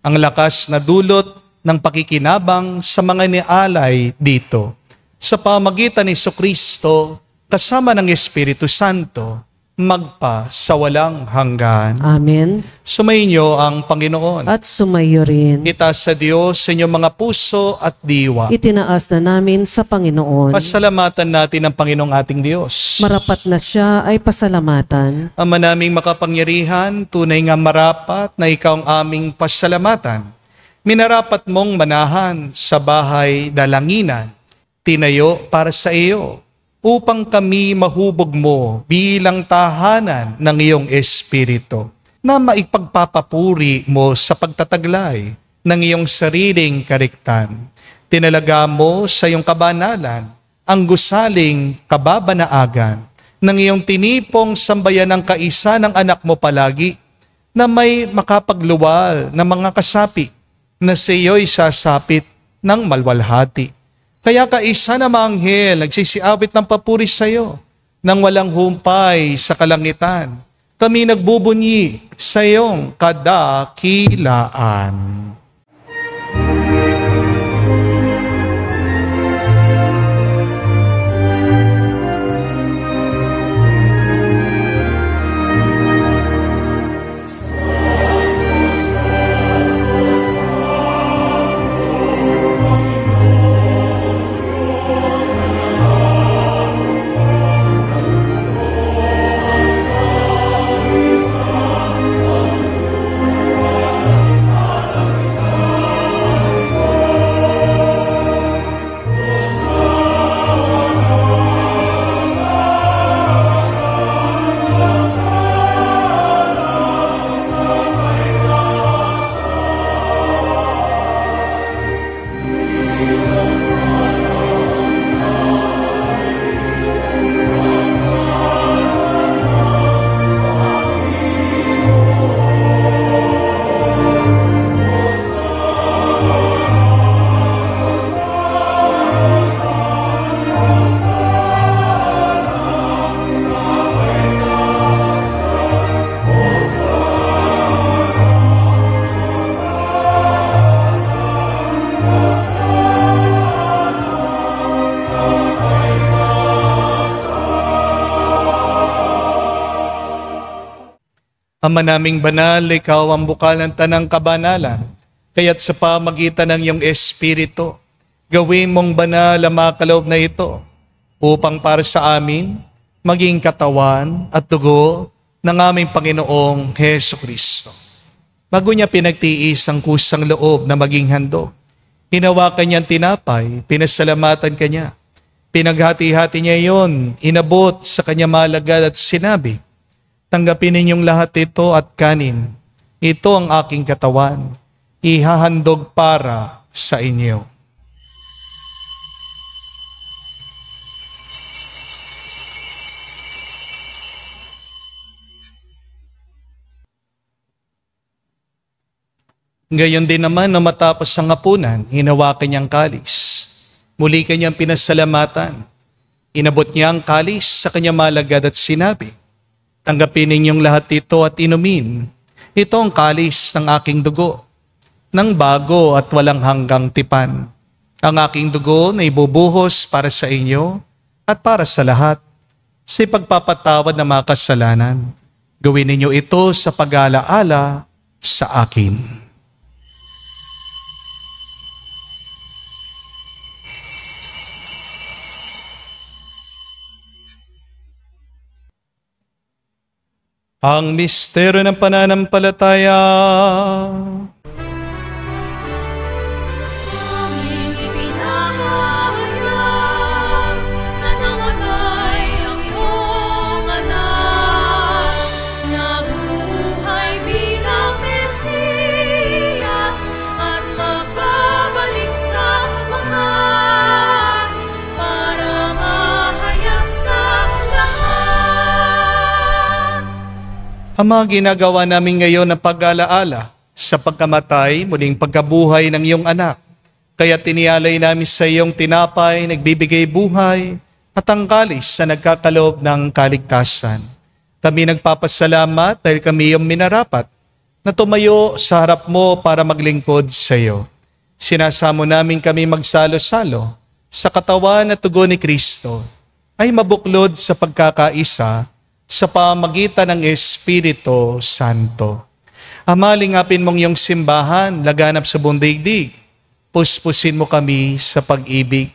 Speaker 2: ang lakas na dulot ng pakikinabang sa mga nialay dito. Sa pamagitan ni Jesucristo, kasama ng Espiritu Santo, magpa sa walang hanggan.
Speaker 3: Amen.
Speaker 2: Sumainyo ang Panginoon.
Speaker 3: At sumayo rin.
Speaker 2: Itaas sa Diyos sa inyong mga puso at diwa.
Speaker 3: Itinaas na namin sa Panginoon.
Speaker 2: Pasalamatan natin ang Panginoong ating Diyos.
Speaker 3: Marapat na siya ay pasalamatan.
Speaker 2: Ama naming makapangyarihan, tunay nga marapat na ikaw ang aming pasalamatan. Minarapat mong manahan sa bahay dalanginan, tinayo para sa iyo, upang kami mahubog mo bilang tahanan ng iyong Espiritu, na maipagpapapuri mo sa pagtataglay ng iyong sariling kariktan. Tinalaga mo sa iyong kabanalan ang gusaling kababanaagan ng iyong tinipong sambayan ng kaisa ng anak mo palagi, na may makapagluwal na mga kasapi, na sa iyo'y sasapit ng malwalhati. Kaya kaisa na mga anghel nagsisiawit ng papuri sa iyo, nang walang humpay sa kalangitan. Kami nagbubunyi sa iyong kadakilaan. Ama naming banal, ikaw ang bukal ng tanang kabanalan, kaya't sa pamagitan ng iyong Espiritu, gawin mong banal ang mga kaloob na ito, upang para sa amin, maging katawan at dugo ng aming Panginoong Heso Kristo. Bago niya pinagtiis ang kusang loob na maging handog, hinawakan niya ang tinapay, pinasalamatan kanya. Pinaghati-hati niya iyon, inabot sa kanya malagad at sinabi, tanggapin ninyong lahat ito at kanin. Ito ang aking katawan, ihahandog para sa inyo. Gayon din naman na matapos ang hapunan, hinawakan niyang kalis. Muli kanyang pinasalamatan. Inabot niya ang kalis sa kanyang malagad at sinabi, tanggapin ninyong lahat ito at inumin. Ito ang kalis ng aking dugo, ng bago at walang hanggang tipan. Ang aking dugo na ibubuhos para sa inyo at para sa lahat, sa pagpapatawad ng mga kasalanan. Gawin ninyo ito sa pag-alaala sa akin. Ang misteryo ng pananampalataya.
Speaker 1: Aming ipinahayag na namatay ang iyong anak, nabuhay bilang Mesiyas at magbabalik sa wakas para mahayag sa lahat.
Speaker 2: Ang mga ginagawa namin ngayon ng pag-alaala sa pagkamatay, muling pagkabuhay ng iyong anak. Kaya tinialay namin sa iyong tinapay, nagbibigay buhay, at ang kalis na nagkakaloob ng kaligtasan. Kami nagpapasalamat dahil kami iyong minarapat na tumayo sa harap mo para maglingkod sa iyo. Sinasamo namin kami magsalo-salo sa katawan at tugon ni Kristo ay mabuklod sa pagkakaisa sa pamagitan ng Espiritu Santo. Ama, lingapin mong iyong simbahan, laganap sa buong daigdig. Puspusin mo kami sa pag-ibig.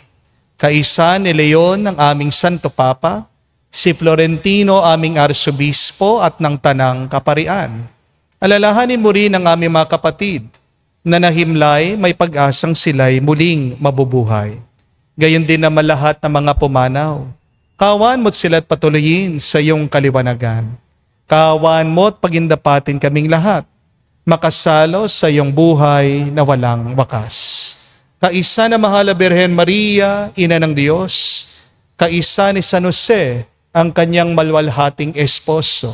Speaker 2: Kaisa ni Leon ang aming Santo Papa, si Florentino aming Arsobispo at ng Tanang Kaparian. Alalahanin mo rin ang aming mga kapatid na nahimlay, may pag-asang sila'y muling mabubuhay. Gayon din naman lahat ng mga pumanaw. Kawan mo't sila't patuloyin sa iyong kaliwanagan. Kawan mo't pagindapatin kaming lahat, makasalo sa iyong buhay na walang wakas. Kaisa na mahal na Birhen Maria, Ina ng Diyos, kaisa ni San Jose, ang kanyang malwalhating esposo,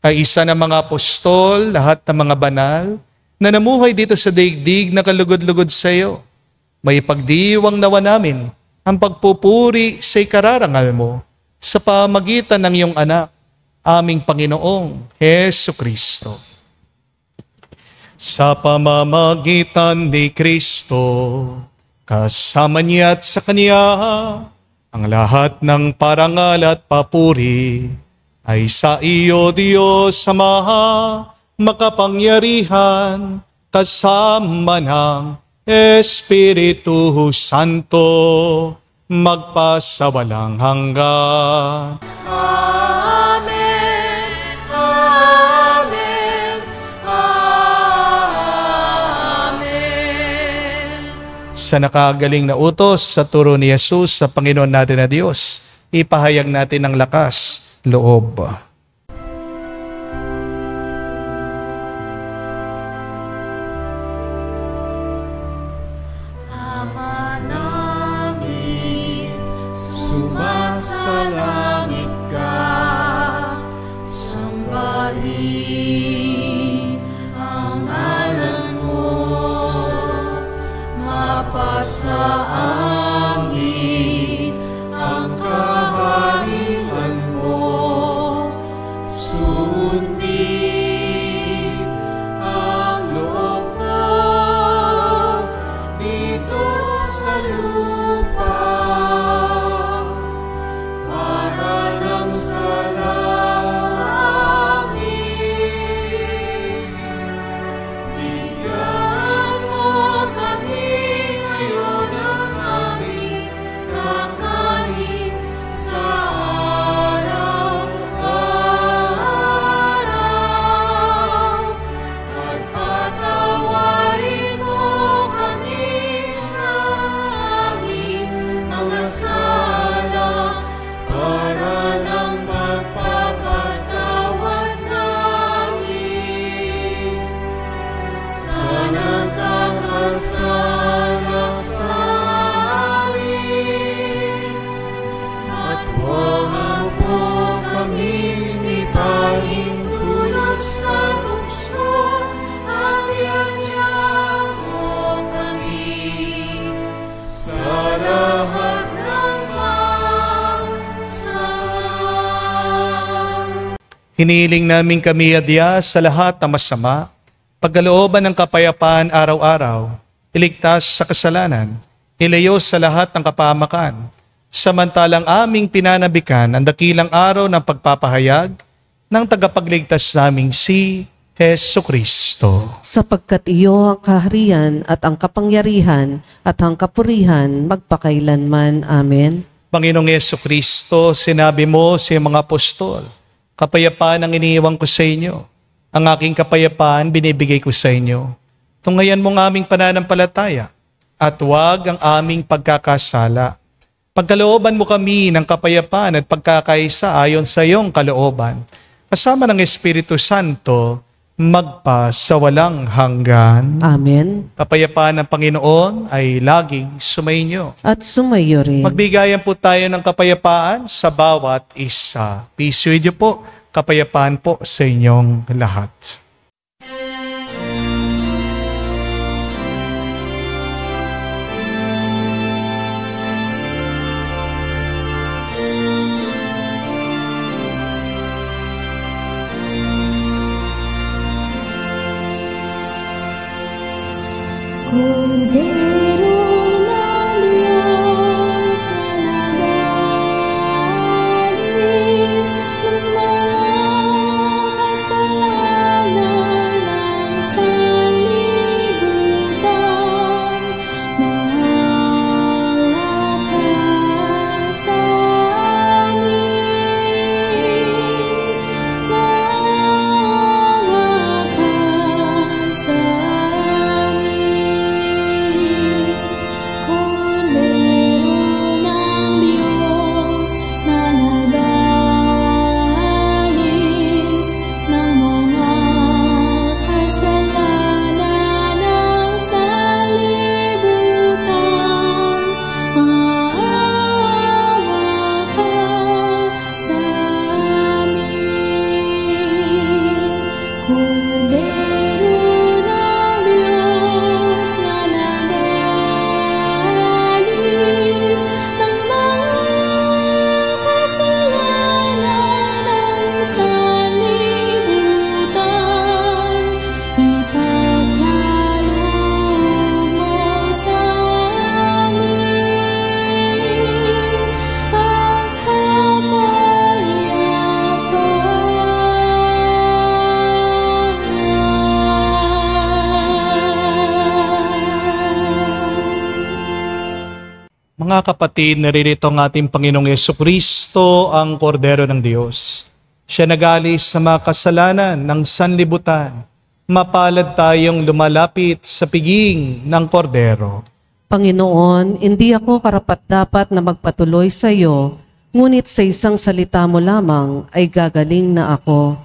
Speaker 2: kaisa ng mga apostol, lahat ng mga banal, na namuhay dito sa daigdig na kalugod-lugod sa iyo. May pagdiwang nawa namin ang pagpupuri sa ikararangal mo sa pamagitan ng iyong anak, aming Panginoong Heso Kristo. Sa pamamagitan ni Kristo, kasama niya at sa Kanya, ang lahat ng parangal at papuri ay sa iyo, Diyos Ama, makapangyarihan, kasama ng Espiritu Santo, magpasawalang hanggan.
Speaker 1: Amen, Amen, Amen.
Speaker 2: Sa nakagaling na utos sa turo ni Jesus sa Panginoon natin na Diyos, ipahayag natin ang lakas, loob.
Speaker 1: Ama namin, sumasalangit ka, sambahin ang ngalan mo, mapasa amin ang kaharian mo, sundin ang loob mo dito sa lupa para nang sa langit.
Speaker 2: Hinihiling namin kami adya sa lahat ng masama, pagkalooban ng kapayapaan araw-araw, iligtas sa kasalanan, ilayo sa lahat ng kapahamakan, samantalang aming pinanabikan ang dakilang araw ng pagpapahayag ng tagapagligtas naming si Jesucristo.
Speaker 3: Sapagkat iyo ang kaharian at ang kapangyarihan at ang kapurihan magpakailanman. Amen.
Speaker 2: Panginoong Jesucristo, sinabi mo sa mga apostol, kapayapaan ang iniiwan ko sa inyo. Ang aking kapayapaan binibigay ko sa inyo. Tunghayan mo ang aming pananampalataya at huwag ang aming pagkakasala. Pagkalooban mo kami ng kapayapaan at pagkakaisa ayon sa iyong kalooban, kasama ng Espiritu Santo, magpa sa walang hanggan.
Speaker 3: Amen.
Speaker 2: Kapayapaan ng Panginoon ay laging sumainyo.
Speaker 3: At sumayo rin.
Speaker 2: Magbigayan po tayo ng kapayapaan sa bawat isa. Peace with you po. Kapayapaan po sa inyong lahat.
Speaker 1: Kordero ng Diyos na nagalis ng mga kasalanan ng sanlibutan, maawa ka sa amin, maawa ka sa amin. Kordero ng Diyos na nagalis ng mga kasalanan ng sanlibutan, maawa ka sa amin. Kordero ng Diyos na nagalis ng mga kasalanan ng sanlibutan, ipagkaloob mo sa amin ang kapayapaan.
Speaker 2: Mga kapatid, naririto ang ating Panginoong Jesucristo, ang Kordero ng Diyos. Siya nagalis sa mga kasalanan ng sanlibutan. Mapalad tayong lumalapit sa piging ng Kordero.
Speaker 3: Panginoon, hindi ako karapat-dapat na magpatuloy sa iyo, ngunit sa isang salita mo lamang ay gagaling na ako.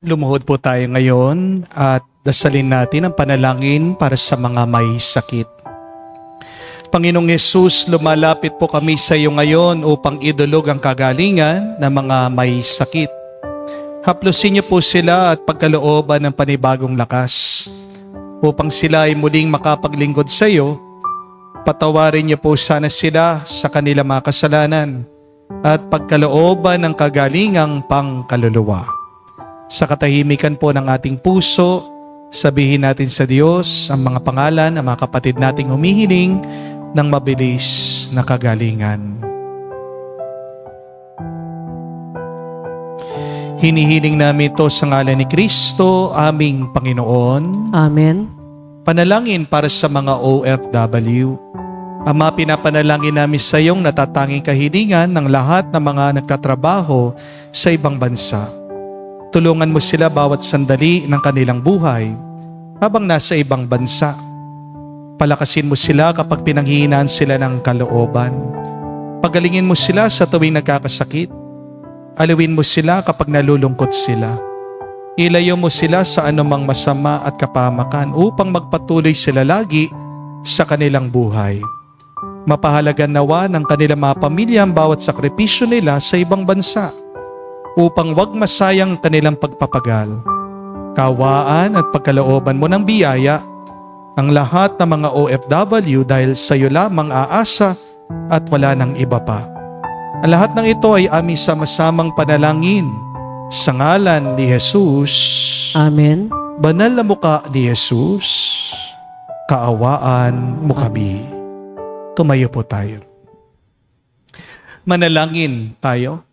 Speaker 2: Lumuhod po tayo ngayon at dasalin natin ang panalangin para sa mga may sakit. Panginoong Yesus, lumalapit po kami sa iyo ngayon upang idulog ang kagalingan ng mga may sakit. Haplusin niyo po sila at pagkalooban ng panibagong lakas upang sila ay muling makapaglingkod sa iyo. Patawarin niyo po sana sila sa kanilang mga kasalanan at pagkalooban ng kagalingang pangkaluluwa. Sa katahimikan po ng ating puso, sabihin natin sa Diyos ang mga pangalan ng mga kapatid nating humihiling ng mabilis na kagalingan. Hinihiling namin ito sa ngalan ni Kristo, aming Panginoon.
Speaker 3: Amen.
Speaker 2: Panalangin para sa mga OFW. Ama, pinapanalangin namin sa iyong natatanging kahilingan ng lahat ng mga nagtatrabaho sa ibang bansa. Tulungan mo sila bawat sandali ng kanilang buhay habang nasa ibang bansa. Palakasin mo sila kapag pinanghihinaan sila ng kalooban. Pagalingin mo sila sa tuwing nagkakasakit. Aliwin mo sila kapag nalulungkot sila. Ilayo mo sila sa anumang masama at kapahamakan upang magpatuloy sila lagi sa kanilang buhay. Mapahalagan nawa ng kanilang mga pamilya ang bawat sakripisyo nila sa ibang bansa upang wag masayang kanilang pagpapagal. Kawaan at pagkalooban mo ng biyaya ang lahat ng mga OFW dahil sa iyo lamang aasa at wala nang iba pa. Ang lahat ng ito ay aming sama-samang panalangin sa ngalan ni Jesus.
Speaker 3: Amen.
Speaker 2: Banal na mukha ni Jesus, kaawaan mo kami. Tumayo po tayo. Manalangin tayo.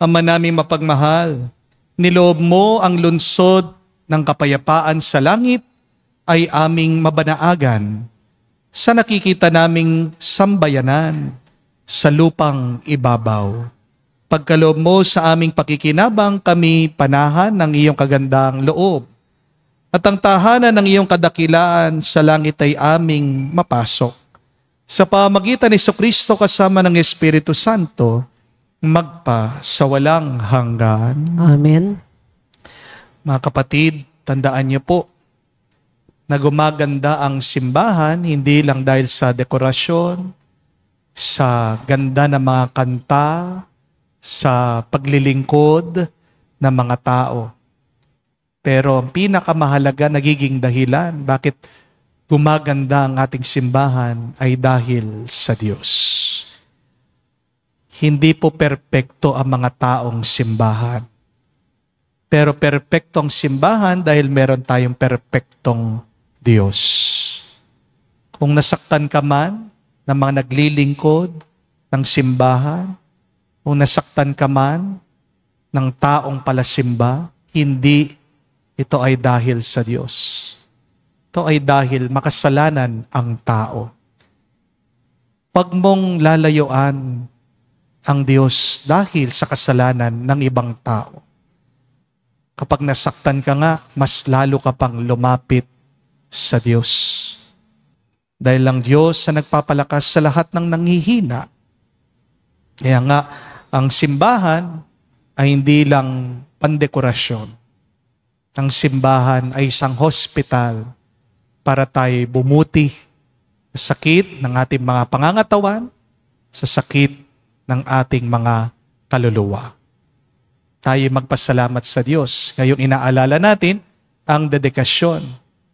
Speaker 2: Ama naming mapagmahal, niloob mo ang lungsod ng kapayapaan sa langit ay aming mabanaagan sa nakikita naming sambayanan sa lupang ibabaw. Pagkaloob mo sa aming pakikinabang, kami panahan ng iyong kagandang loob. At ang tahanan ng iyong kadakilaan sa langit ay aming mapasok. Sa pamagitan ni Jesucristo kasama ng Espiritu Santo, magpa sa walang hanggan.
Speaker 3: Amen.
Speaker 2: Mga kapatid, tandaan niyo po na gumaganda ang simbahan hindi lang dahil sa dekorasyon, sa ganda ng mga kanta, sa paglilingkod ng mga tao. Pero ang pinakamahalaga nagiging dahilan bakit gumaganda ang ating simbahan ay dahil sa Diyos. Hindi po perpekto ang mga taong simbahan. Pero perpekto ang simbahan dahil meron tayong perpektong Diyos. Kung nasaktan ka man ng mga naglilingkod ng simbahan, kung nasaktan ka man ng taong palasimba, hindi ito ay dahil sa Diyos. Ito ay dahil makasalanan ang tao. Pag mong lalayuan ang Diyos dahil sa kasalanan ng ibang tao. Kapag nasaktan ka nga, mas lalo ka pang lumapit sa Diyos. Dahil ang Diyos sa nagpapalakas sa lahat ng nanghihina. Kaya nga, ang simbahan ay hindi lang pandekorasyon. Ang simbahan ay isang hospital para tayo bumuti sa sakit ng ating mga pangangatawan, sa sakit ng ating mga kaluluwa. Tayo magpasalamat sa Diyos. Ngayong inaalala natin ang dedikasyon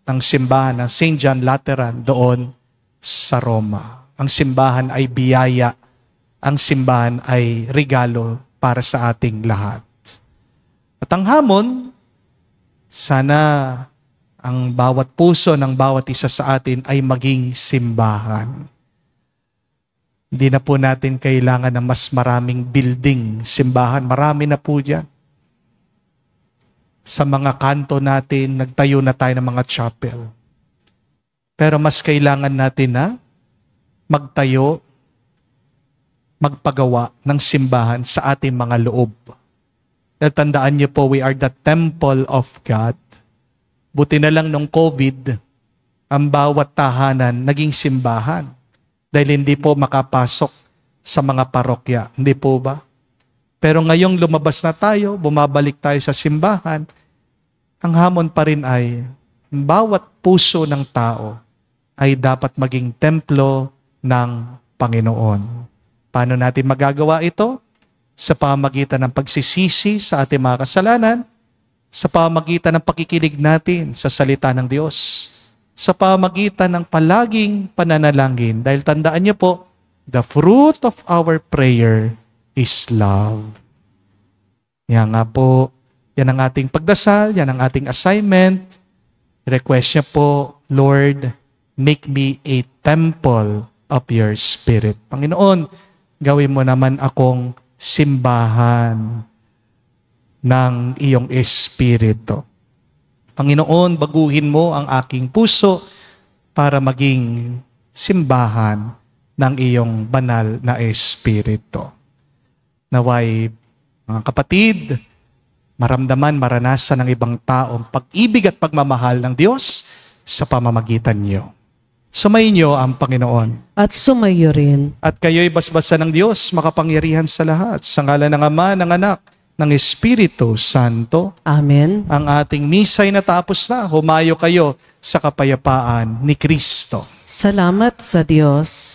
Speaker 2: ng simbahan ng St. John Lateran doon sa Roma. Ang simbahan ay biyaya. Ang simbahan ay regalo para sa ating lahat. At ang hamon, sana ang bawat puso ng bawat isa sa atin ay maging simbahan. Hindi na po natin kailangan ng mas maraming building, simbahan. Marami na po dyan. Sa mga kanto natin, nagtayo na tayo ng mga chapel. Pero mas kailangan natin na magtayo, magpagawa ng simbahan sa ating mga loob. Natandaan niyo po, we are the temple of God. Buti na lang nung COVID, ang bawat tahanan naging simbahan. Dahil hindi po makapasok sa mga parokya. Hindi po ba? Pero ngayong lumabas na tayo, bumabalik tayo sa simbahan, ang hamon pa rin ay ang bawat puso ng tao ay dapat maging templo ng Panginoon. Paano natin magagawa ito? Sa pamagitan ng pagsisisi sa ating mga kasalanan, sa pamagitan ng pakikinig natin sa salita ng Diyos, sa pamagitan ng palaging pananalangin. Dahil tandaan niyo po, the fruit of our prayer is love. Yan nga po, yan ang ating pagdasal, yan ang ating assignment. Request niya po, Lord, make me a temple of your Spirit. Panginoon, gawin mo naman akong simbahan ng iyong Espiritu. Panginoon, baguhin mo ang aking puso para maging simbahan ng iyong banal na Espiritu. Naway, mga kapatid, maramdaman, maranasan ng ibang taong pag-ibig at pagmamahal ng Diyos sa pamamagitan niyo. Sumayin niyo ang Panginoon.
Speaker 3: At sumayo rin.
Speaker 2: At kayo'y basbasan ng Diyos, makapangyarihan sa lahat, sa ngalan ng Ama, ng Anak, ng Espiritu Santo.
Speaker 3: Amen.
Speaker 2: Ang ating misa'y natapos na. Humayo kayo sa kapayapaan ni Kristo.
Speaker 3: Salamat sa Diyos.